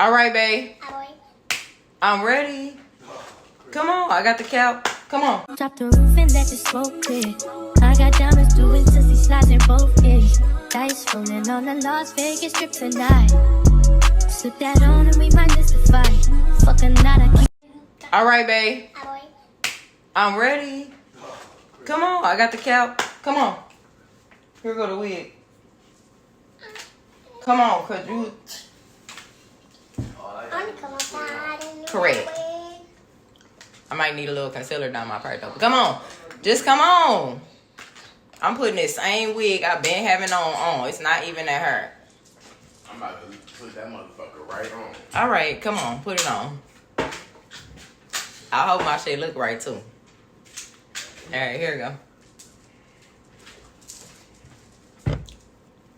All right, babe. I'm ready. Come on, I got the cap. Come on. Drop the roof and let the smoke clear. I got diamonds doing sissy slides in both ears. Dice rolling on the Las Vegas strip tonight. Slip that on and we might miss the fight. Fuck a night, I keep. All right, babe. I'm ready. Come on, I got the cap. Come on. Here go the wig. Come on, cause you. Correct. I might need a little concealer down my part though. But come on. Just come on. I'm putting this same wig I've been having on. It's not even at her. I'm about to put that motherfucker right on. Alright, come on. Put it on. I hope my shit look right too. Alright, here we go.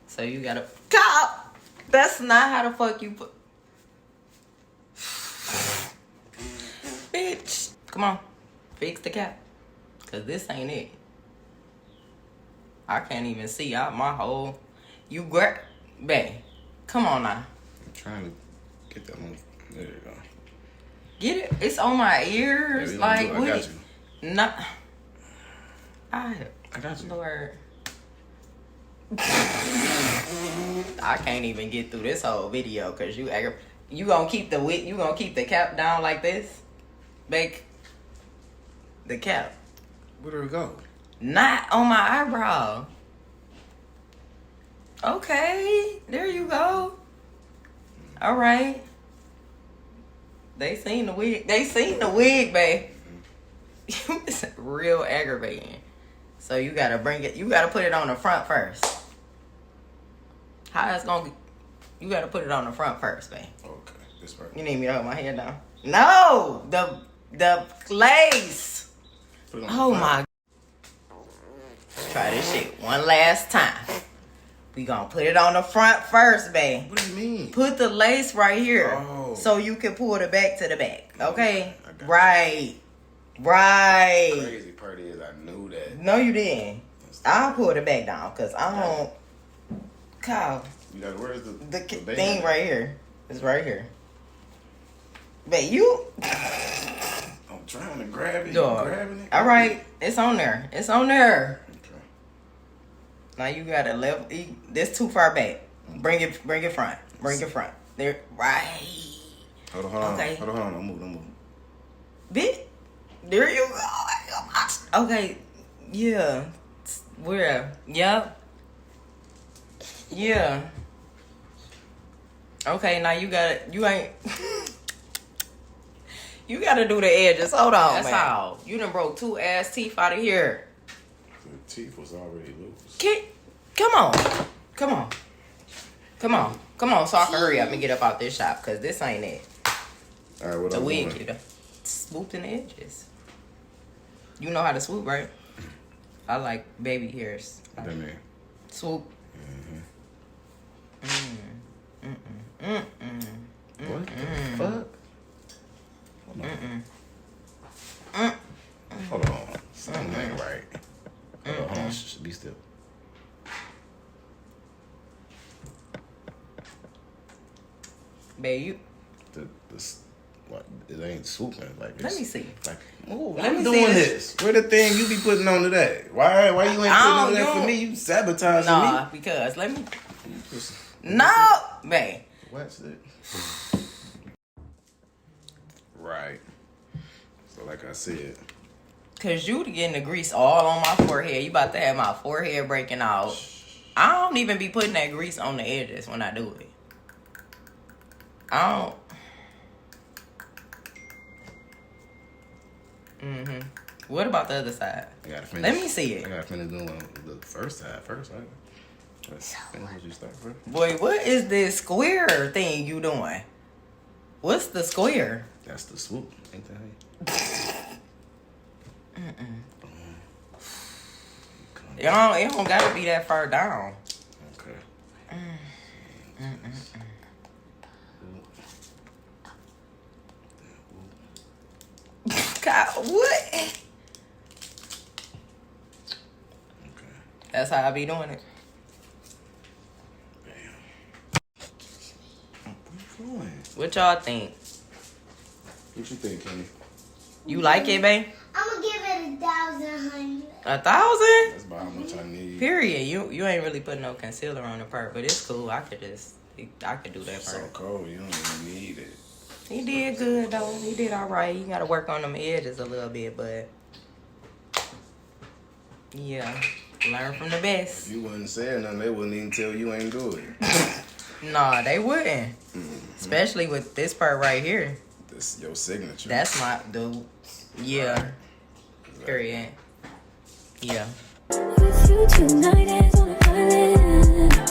So you gotta. Cop! That's not how the fuck you put. Bitch. Come on. Fix the cap. Cause this ain't it. I can't even see out my whole. You grab. Babe. Come on now. I'm trying to get that one. There you go. Get it? It's on my ears. Yeah, like, I got you. Not. I got you. Lord. I can't even get through this whole video because you gonna keep the wig. You gonna keep the cap down like this? Make the cap. Where did it go? Not on my eyebrow. Okay, there you go. All right. They seen the wig. They seen the wig, babe. It's real aggravating. So you gotta bring it. You gotta put it on the front first. How it's gonna? You gotta put it on the front first, babe. Okay, this right. You need me to hold my hair down? No, the lace. Oh my. Try this shit one last time. We gonna put it on the front first, babe. What do you mean? Put the lace right here, so you can pull the back to the back. Okay, right. Crazy part is I knew that. No, you didn't. I'll pull the back down because I don't. Kyle. You got where's the thing right here? It's right here. But you. I'm trying to grab it. Dog. Grabbing it. All right, it's on there. It's on there. Okay. Now you gotta level. This too far back. Bring it front. Bring it front. There. Right. Hold on. Okay. Hold on. Don't move. Bit. There you go. Okay. Yeah. Where? Yep. Yeah. Okay, now you ain't. You gotta do the edges. Hold on, that's man. How. You done broke 2 ass teeth out of here. The teeth was already loose. Come on. So I can hurry up and get up out this shop, because this ain't it. All right, what the I'm wig, doing? you done swooped in the edges. You know how to swoop, right? I like baby hairs. What that mean? Swoop. What the fuck? Hold on. Something ain't right. Hold on. Be still. Babe, you. What? It ain't swooping like this. Let me see. Like, oh, Let me doing see this. Where the thing you be putting on today? Why you ain't putting on that for me? You sabotaging me. Nah, because let me. No, babe. Watch it. Right. So like I said. Cause you getting the grease all on my forehead. You about to have my forehead breaking out. I don't even be putting that grease on the edges when I do it. I don't. What about the other side? I gotta finish. Let me see it. I gotta finish doing the first side first, right? Finish what you start first. Boy, what is this square thing you doing? What's the square? That's the swoop. Ain't that how It don't gotta be that far down. Okay. God, what? Okay. That's how I be doing it. Damn. doing? What y'all think? What you think, Kenny? You like it, babe? I'm gonna give it 1,100. 1,000? That's about how much I need. Period. You ain't really put no concealer on the part, but it's cool. I could do that So part. cold, you don't even need it. He did good though. He did all right. You gotta work on them edges a little bit, but yeah, learn from the best. If you wouldn't say nothing, they wouldn't even tell you ain't do it. Nah, they wouldn't. Especially with this part right here. This your signature. That's my dude. Yeah. Period. Yeah. With you tonight is on a island.